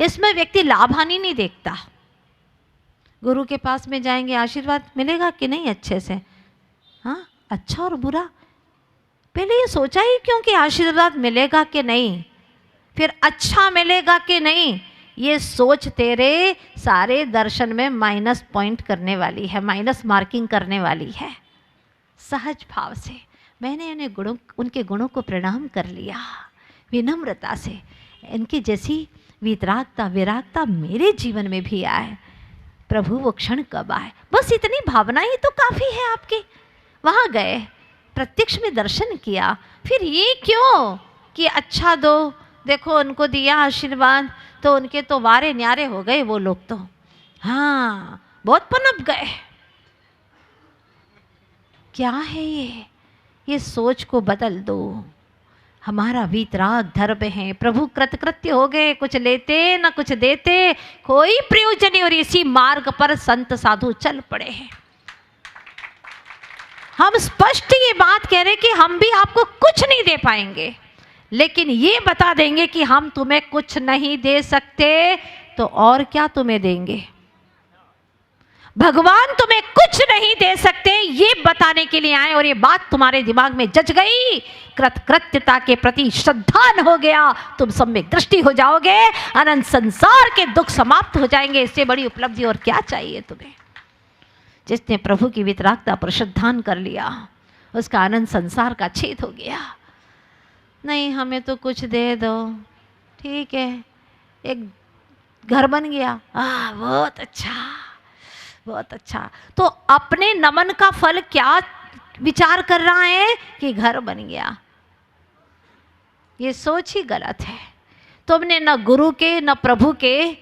इसमें व्यक्ति लाभ हानि नहीं देखता। गुरु के पास में जाएंगे, आशीर्वाद मिलेगा कि नहीं अच्छे से, हाँ, अच्छा और बुरा, पहले ये सोचा ही क्यों कि आशीर्वाद मिलेगा कि नहीं, फिर अच्छा मिलेगा कि नहीं, ये सोच तेरे सारे दर्शन में माइनस पॉइंट करने वाली है, माइनस मार्किंग करने वाली है। सहज भाव से मैंने उनके गुणों को प्रणाम कर लिया, विनम्रता से। इनकी जैसी वितरागता विरागता मेरे जीवन में भी आए। प्रभु वो क्षण कब आए, बस इतनी भावना ही तो काफ़ी है आपकी। वहाँ गए, प्रत्यक्ष में दर्शन किया, फिर ये क्यों कि अच्छा दो, देखो उनको दिया आशीर्वाद तो उनके तो वारे न्यारे हो गए वो लोग, तो हाँ बहुत पनप गए। क्या है ये सोच को बदल दो। हमारा वीतराग धर्म है, प्रभु कृतकृत्य हो गए, कुछ लेते न कुछ देते, कोई प्रयोजन नहीं, और इसी मार्ग पर संत साधु चल पड़े हैं। हम स्पष्ट ये बात कह रहे कि हम भी आपको कुछ नहीं दे पाएंगे, लेकिन ये बता देंगे कि हम तुम्हें कुछ नहीं दे सकते, तो और क्या तुम्हें देंगे। भगवान तुम्हें कुछ नहीं दे सकते ये बताने के लिए आए, और ये बात तुम्हारे दिमाग में जज गई, कृतकृत्यता के प्रति श्रद्धान हो गया, तुम सम्यक दृष्टि हो जाओगे, अनंत संसार के दुख समाप्त हो जाएंगे। इससे बड़ी उपलब्धि और क्या चाहिए तुम्हें। जिसने प्रभु की वितरागता पर श्रद्धान कर लिया, उसका अनंत संसार का छेद हो गया। नहीं हमें तो कुछ दे दो, ठीक है, एक घर बन गया, बहुत अच्छा बहुत अच्छा। तो अपने नमन का फल क्या विचार कर रहा है कि घर बन गया। ये सोच ही गलत है। तुमने न गुरु के न प्रभु के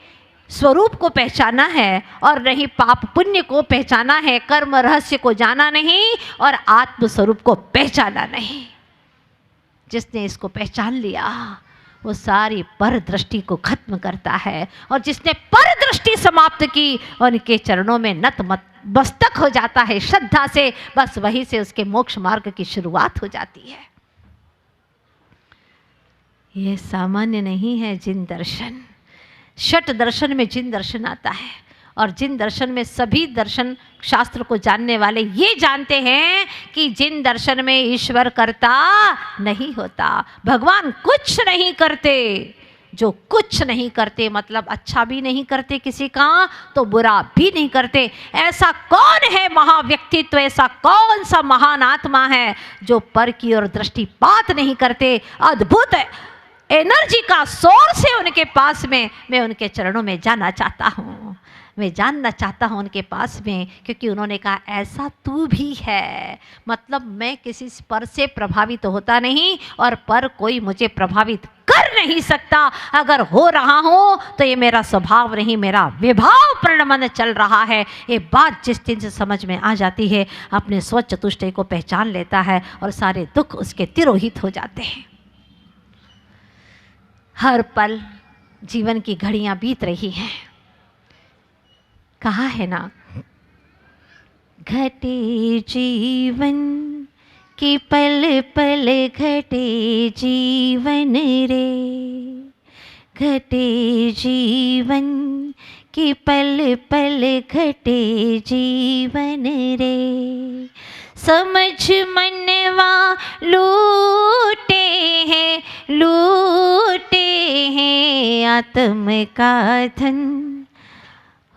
स्वरूप को पहचाना है, और नहीं पाप पुण्य को पहचाना है, कर्म रहस्य को जाना नहीं, और आत्म स्वरूप को पहचाना नहीं। जिसने इसको पहचान लिया वो सारी पर दृष्टि को खत्म करता है, और जिसने पर दृष्टि समाप्त की उनके चरणों में नतमस्तक हो जाता है श्रद्धा से। बस वहीं से उसके मोक्ष मार्ग की शुरुआत हो जाती है। ये सामान्य नहीं है जिन दर्शन। षट दर्शन में जिन दर्शन आता है, और जिन दर्शन में सभी दर्शन शास्त्र को जानने वाले ये जानते हैं कि जिन दर्शन में ईश्वर करता नहीं होता। भगवान कुछ नहीं करते। जो कुछ नहीं करते मतलब अच्छा भी नहीं करते किसी का, तो बुरा भी नहीं करते। ऐसा कौन है महाव्यक्तित्व, ऐसा कौन सा महान आत्मा है जो पर की ओर दृष्टिपात नहीं करते। अद्भुत एनर्जी का सोर्स है उनके पास में। मैं उनके चरणों में जाना चाहता हूँ, मैं जानना चाहता हूँ उनके पास में, क्योंकि उन्होंने कहा ऐसा तू भी है। मतलब मैं किसी पर से प्रभावित होता नहीं, और पर कोई मुझे प्रभावित कर नहीं सकता। अगर हो रहा हूँ तो ये मेरा स्वभाव नहीं, मेरा विभाव प्रणमन चल रहा है। ये बात जिस दिन से समझ में आ जाती है, अपने स्वचतुष्टय को पहचान लेता है, और सारे दुख उसके तिरोहित हो जाते हैं। हर पल जीवन की घड़ियां बीत रही हैं। कहा है ना, घटे जीवन की पल पल घटे जीवन रे, घटे जीवन की पल पल घटे जीवन रे। समझ मनवा लूटे हैं आत्म का धन,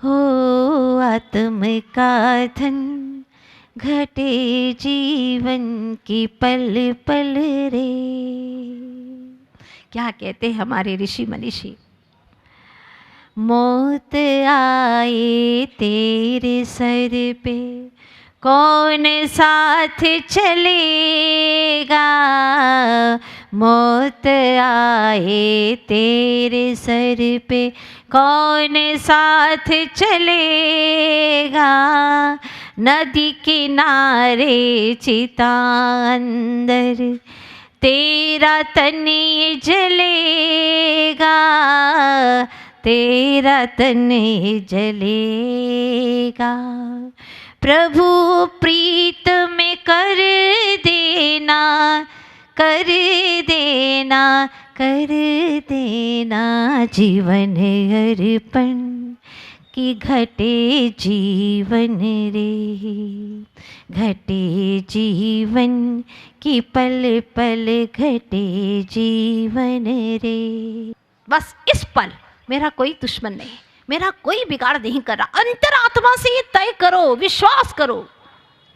हो आत्म का धन। घटे जीवन की पल पल रे। क्या कहते हमारे ऋषि मनीषी, मौत आए तेरे सर पे कौन साथ चलेगा, मौत आए तेरे सर पे कौन साथ चलेगा। नदी किनारे चिता अंदर तेरा तन ये जलेगा, तेरा तन ये जलेगा। प्रभु प्रीत में कर देना, कर देना, कर देना जीवन अर्पण कि घटे जीवन रे, घटे जीवन कि पल पल घटे जीवन रे। बस इस पल मेरा कोई दुश्मन नहीं, मेरा कोई बिगाड़ नहीं कर रहा। अंतरात्मा से ये तय करो, विश्वास करो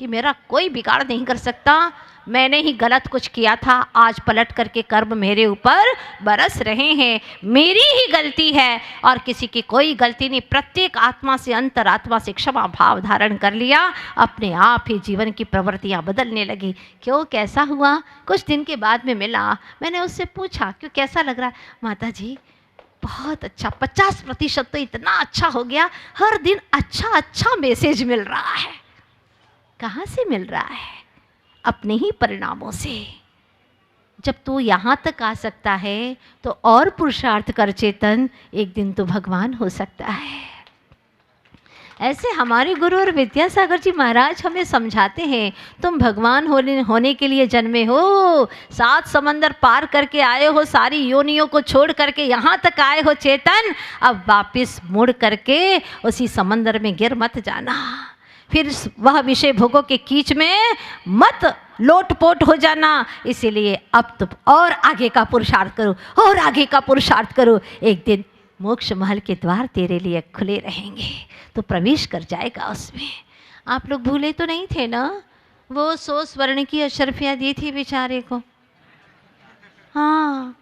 कि मेरा कोई बिगाड़ नहीं कर सकता। मैंने ही गलत कुछ किया था, आज पलट करके कर्म मेरे ऊपर बरस रहे हैं, मेरी ही गलती है और किसी की कोई गलती नहीं। प्रत्येक आत्मा से, अंतरात्मा से क्षमा भाव धारण कर लिया, अपने आप ही जीवन की प्रवृत्तियां बदलने लगी। क्यों, कैसा हुआ? कुछ दिन के बाद में मिला, मैंने उससे पूछा क्यों कैसा लग रहा है? माता जी बहुत अच्छा, 50% तो इतना अच्छा हो गया, हर दिन अच्छा अच्छा मैसेज मिल रहा है। कहाँ से मिल रहा है? अपने ही परिणामों से। जब तू यहाँ तक आ सकता है तो और पुरुषार्थ कर चेतन, एक दिन तो भगवान हो सकता है। ऐसे हमारे गुरु और विद्यासागर जी महाराज हमें समझाते हैं, तुम भगवान होने के लिए जन्मे हो, 7 समंदर पार करके आए हो, सारी योनियों को छोड़ करके यहाँ तक आए हो चेतन। अब वापस मुड़ करके उसी समंदर में गिर मत जाना, फिर वह विषय भोगों के कीच में मत लोटपोट हो जाना। इसीलिए अब तुम और आगे का पुरुषार्थ करो, और आगे का पुरुषार्थ करो। एक दिन मोक्ष महल के द्वार तेरे लिए खुले रहेंगे, तो प्रवेश कर जाएगा उसमें। आप लोग भूले तो नहीं थे ना, वो 100 स्वर्ण की अशर्फियाँ दी थी बेचारे को। हाँ,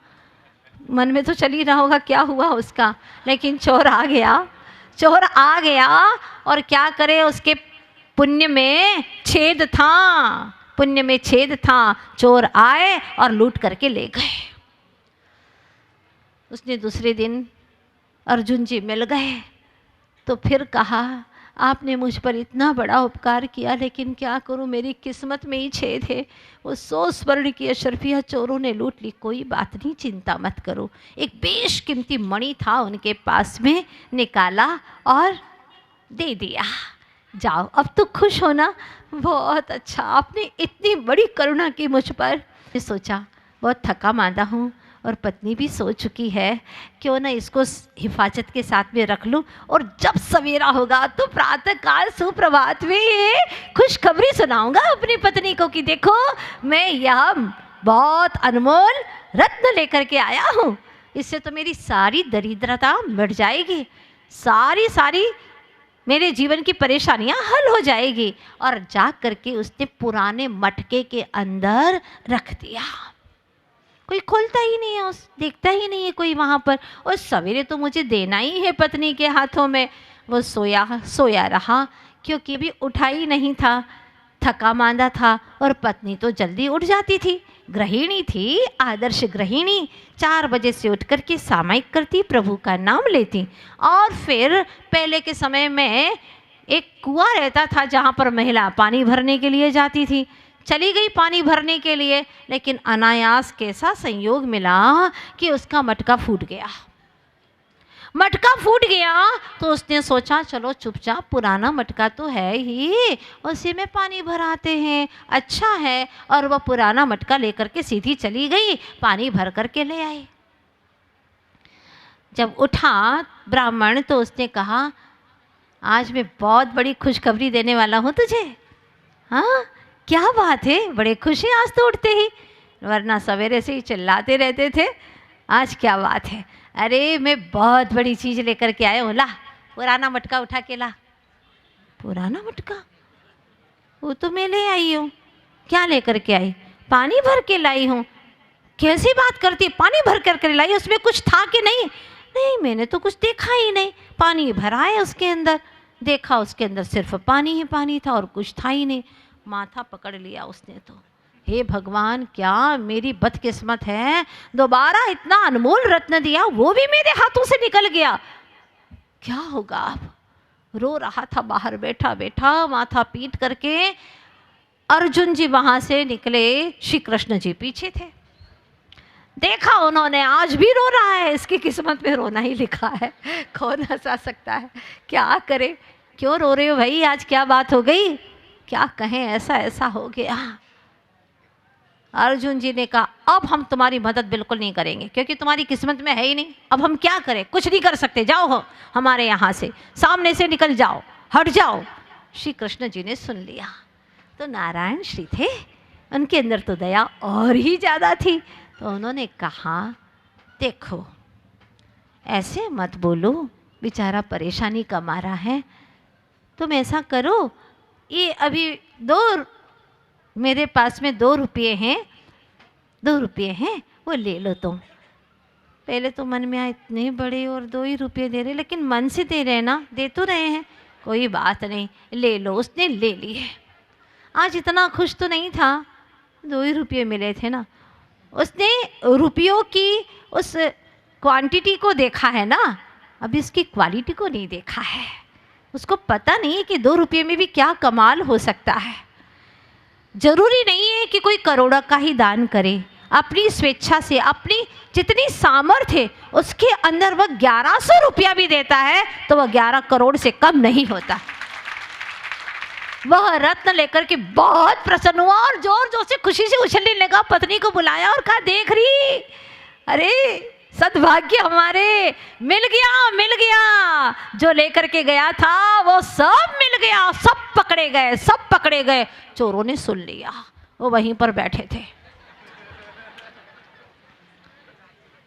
मन में तो चल ही रहा होगा क्या हुआ उसका, लेकिन चोर आ गया, चोर आ गया और क्या करे, उसके पुण्य में छेद था, पुण्य में छेद था। चोर आए और लूट करके ले गए। उसने दूसरे दिन अर्जुन जी मिल गए तो फिर कहा, आपने मुझ पर इतना बड़ा उपकार किया, लेकिन क्या करूं, मेरी किस्मत में ही छेद है। वो 100 स्वर्ण की अशर्फियाँ चोरों ने लूट ली। कोई बात नहीं, चिंता मत करो। एक बेशकीमती मणि था उनके पास में, निकाला और दे दिया। जाओ, अब तो खुश हो ना? बहुत अच्छा, आपने इतनी बड़ी करुणा की मुझ पर। मैं सोचा बहुत थका मांदा हूँ और पत्नी भी सो चुकी है, क्यों ना इसको हिफाजत के साथ में रख लूँ, और जब सवेरा होगा तो प्रातःकाल सुप्रभात में ये खुशखबरी सुनाऊंगा अपनी पत्नी को कि देखो मैं यह बहुत अनमोल रत्न लेकर के आया हूँ, इससे तो मेरी सारी दरिद्रता मिट जाएगी, सारी मेरे जीवन की परेशानियां हल हो जाएगी। और जा करके उसने पुराने मटके के अंदर रख दिया। कोई खोलता ही नहीं है, उस देखता ही नहीं है कोई वहाँ पर। और सवेरे तो मुझे देना ही है पत्नी के हाथों में। वो सोया रहा, क्योंकि भी उठा ही नहीं था, थका मांदा था। और पत्नी तो जल्दी उठ जाती थी, गृहिणी थी, आदर्श गृहिणी। 4 बजे से उठ कर के सामायिक करती, प्रभु का नाम लेती। और फिर पहले के समय में एक कुआं रहता था जहाँ पर महिला पानी भरने के लिए जाती थी। चली गई पानी भरने के लिए, लेकिन अनायास कैसा संयोग मिला कि उसका मटका फूट गया। मटका फूट गया तो उसने सोचा चलो चुपचाप, पुराना मटका तो है ही, उसी में पानी भराते हैं, अच्छा है। और वह पुराना मटका लेकर के सीधी चली गई, पानी भर करके ले आई। जब उठा ब्राह्मण तो उसने कहा, आज मैं बहुत बड़ी खुशखबरी देने वाला हूँ तुझे। हाँ, क्या बात है, बड़े खुश हैं आज तो उठते ही, वरना सवेरे से ही चिल्लाते रहते थे। आज क्या बात है? अरे मैं बहुत बड़ी चीज़ लेकर के आया हूँ। ला पुराना मटका उठा के ला। पुराना मटका? वो तो मैं ले आई हूँ। क्या लेकर के आई? पानी भर के लाई हूँ। कैसी बात करती, पानी भर कर लाई? उसमें कुछ था कि नहीं? नहीं, मैंने तो कुछ देखा ही नहीं। पानी भरा है उसके अंदर, देखा उसके अंदर सिर्फ पानी ही पानी था और कुछ था ही नहीं। माथा पकड़ लिया उसने तो, हे भगवान, क्या मेरी बदकिस्मत है, दोबारा इतना अनमोल रत्न दिया, वो भी मेरे हाथों से निकल गया, क्या होगा अब? रो रहा था बाहर बैठा बैठा, माथा पीट करके। अर्जुन जी वहां से निकले, श्री कृष्ण जी पीछे थे। देखा उन्होंने, आज भी रो रहा है, इसकी किस्मत में रोना ही लिखा है, कौन हंसा सकता है? क्या करे? क्यों रो रहे हो भाई, आज क्या बात हो गई? क्या कहें, ऐसा ऐसा हो गया। अर्जुन जी ने कहा अब हम तुम्हारी मदद बिल्कुल नहीं करेंगे, क्योंकि तुम्हारी किस्मत में है ही नहीं। अब हम क्या करें, कुछ नहीं कर सकते, जाओ हो हमारे यहाँ से, सामने से निकल जाओ, हट जाओ। श्री कृष्ण जी ने सुन लिया। तो नारायण श्री थे, उनके अंदर तो दया और ही ज़्यादा थी। तो उन्होंने कहा देखो ऐसे मत बोलो, बेचारा परेशानी का मारा है। तुम ऐसा करो, ये अभी मेरे पास में 2 रुपये हैं, 2 रुपये हैं, वो ले लो तुम। पहले तो मन में आया इतने बड़े और 2 ही रुपये दे रहे, लेकिन मन से दे रहे ना, दे तो रहे हैं, कोई बात नहीं, ले लो। उसने ले लिए। आज इतना खुश तो नहीं था, 2 ही रुपये मिले थे ना। उसने रुपयों की उस क्वांटिटी को देखा है ना, अभी इसकी क्वालिटी को नहीं देखा है। उसको पता नहीं है कि 2 रुपये में भी क्या कमाल हो सकता है। जरूरी नहीं है कि कोई करोड़ों का ही दान करे, अपनी स्वेच्छा से, अपनी जितनी सामर्थ्य उसके अंदर वह 1100 रुपया भी देता है तो वह 11 करोड़ से कम नहीं होता। वह रत्न लेकर के बहुत प्रसन्न हुआ और जोर जोर से खुशी से उछलने लगा। पत्नी को बुलाया और कहा देख रही, अरे सद्भाग्य हमारे, मिल गया, मिल गया, जो लेकर के गया था वो सब मिल गया, सब पकड़े गए, सब पकड़े गए। चोरों ने सुन लिया, वो वहीं पर बैठे थे।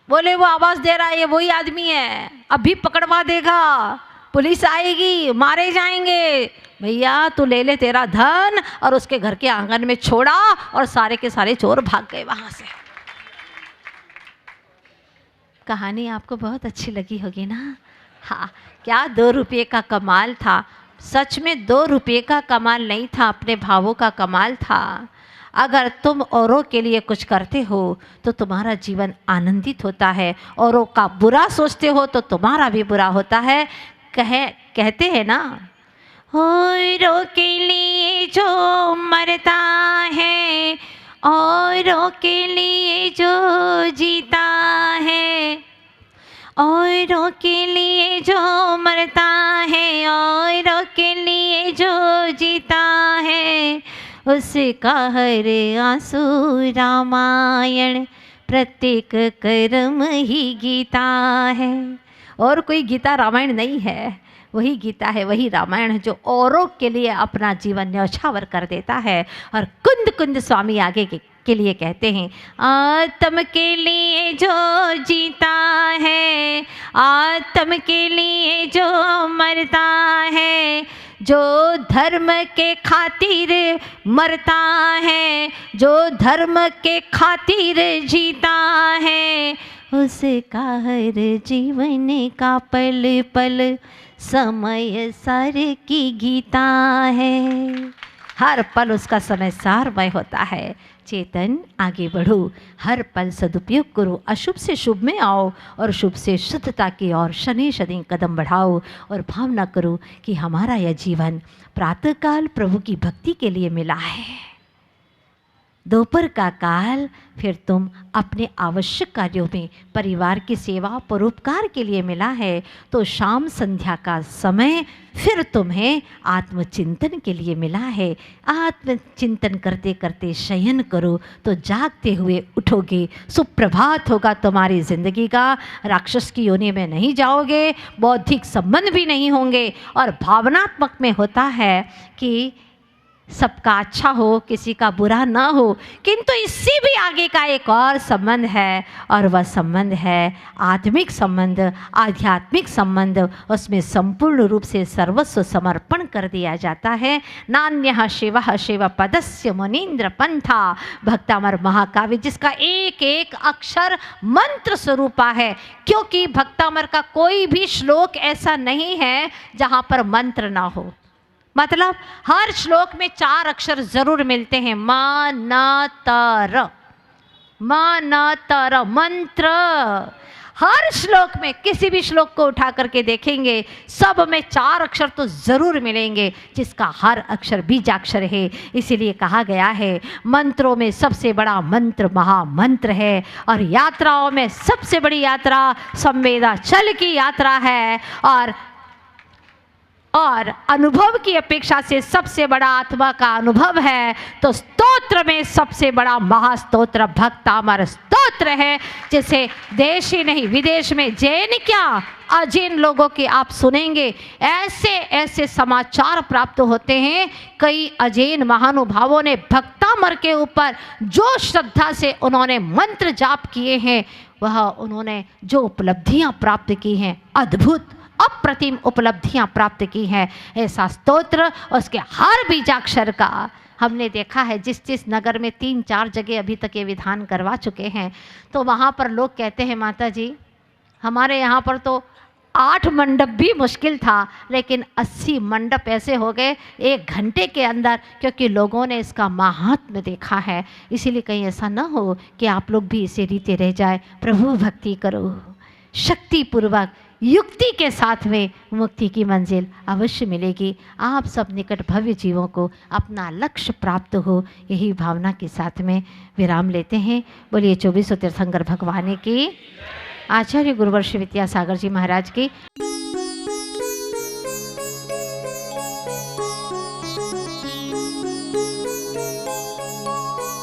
बोले वो आवाज दे रहा है, ये वही आदमी है, अभी पकड़वा देगा, पुलिस आएगी, मारे जाएंगे। भैया तू ले ले तेरा धन, और उसके घर के आंगन में छोड़ा और सारे के सारे चोर भाग गए वहां से। कहानी आपको बहुत अच्छी लगी होगी ना। हाँ, क्या 2 रुपये का कमाल था। सच में 2 रुपये का कमाल नहीं था, अपने भावों का कमाल था। अगर तुम औरों के लिए कुछ करते हो तो तुम्हारा जीवन आनंदित होता है, औरों का बुरा सोचते हो तो तुम्हारा भी बुरा होता है। कहते हैं ना, औरों के लिए जो मरता है, औरों के लिए जो जीता है, औरों के लिए जो मरता है, औरों के लिए जो जीता है, उसका हर आंसू रामायण, प्रत्येक कर्म ही गीता है। और कोई गीता रामायण नहीं है, वही गीता है, वही रामायण है जो औरों के लिए अपना जीवन न्यौछावर कर देता है। और कुंद कुंद स्वामी आगे के लिए कहते हैं, आत्म के लिए जो जीता है, आत्म के लिए जो मरता है, जो धर्म के खातिर मरता है, जो धर्म के खातिर जीता है, उसका हर जीवन का पल पल समय सार की गीता है। हर पल उसका समय सारमय होता है। चेतन आगे बढ़ो, हर पल सदुपयोग करो, अशुभ से शुभ में आओ और शुभ से शुद्धता की ओर शनि शनि कदम बढ़ाओ। और भावना करो कि हमारा यह जीवन प्रातःकाल प्रभु की भक्ति के लिए मिला है, दोपहर का काल फिर तुम अपने आवश्यक कार्यों में परिवार की सेवा परोपकार के लिए मिला है, तो शाम संध्या का समय फिर तुम्हें आत्मचिंतन के लिए मिला है। आत्मचिंतन करते करते शयन करो तो जागते हुए उठोगे, सुप्रभात होगा तुम्हारी जिंदगी का। राक्षस की योनि में नहीं जाओगे, बौद्धिक संबंध भी नहीं होंगे। और भावनात्मक में होता है कि सबका अच्छा हो, किसी का बुरा ना हो, किंतु इससे भी आगे का एक और संबंध है, और वह संबंध है आत्मिक संबंध, आध्यात्मिक संबंध। उसमें संपूर्ण रूप से सर्वस्व समर्पण कर दिया जाता है। नान्यः शिवः शिव पदस्य मुनीन्द्र पंथा, भक्तामर महाकाव्य जिसका एक एक अक्षर मंत्र स्वरूपा है, क्योंकि भक्तामर का कोई भी श्लोक ऐसा नहीं है जहाँ पर मंत्र ना हो। मतलब हर श्लोक में 4 अक्षर जरूर मिलते हैं, म न तर, म न तर मंत्र। हर श्लोक में, किसी भी श्लोक को उठा करके देखेंगे, सब में 4 अक्षर तो जरूर मिलेंगे, जिसका हर अक्षर बीजाक्षर है। इसीलिए कहा गया है मंत्रों में सबसे बड़ा मंत्र महामंत्र है, और यात्राओं में सबसे बड़ी यात्रा संवेदाचल की यात्रा है। और और अनुभव की अपेक्षा से सबसे बड़ा आत्मा का अनुभव है, तो स्तोत्र में सबसे बड़ा महास्तोत्र भक्तामर स्तोत्र है, जिसे देश ही नहीं विदेश में जैन क्या अजैन लोगों के आप सुनेंगे ऐसे ऐसे समाचार प्राप्त होते हैं। कई अजैन महानुभावों ने भक्तामर के ऊपर जो श्रद्धा से उन्होंने मंत्र जाप किए हैं, वह उन्होंने जो उपलब्धियां प्राप्त की हैं, अद्भुत अप्रतिम उपलब्धियां प्राप्त की हैं। ऐसा स्तोत्र उसके हर बीजाक्षर का हमने देखा है। जिस जिस नगर में 3-4 जगह अभी तक ये विधान करवा चुके हैं, तो वहाँ पर लोग कहते हैं माता जी हमारे यहाँ पर तो 8 मंडप भी मुश्किल था, लेकिन 80 मंडप ऐसे हो गए 1 घंटे के अंदर, क्योंकि लोगों ने इसका महात्म्य देखा है। इसीलिए कहीं ऐसा न हो कि आप लोग भी इसे रीते रह जाए। प्रभु भक्ति करो, शक्ति पूर्वक युक्ति के साथ में मुक्ति की मंजिल अवश्य मिलेगी। आप सब निकट भव्य जीवों को अपना लक्ष्य प्राप्त हो, यही भावना के साथ में विराम लेते हैं। बोलिए 24 तीर्थंकर भगवान की, आचार्य गुरुवर्ष विद्यासागर जी महाराज की।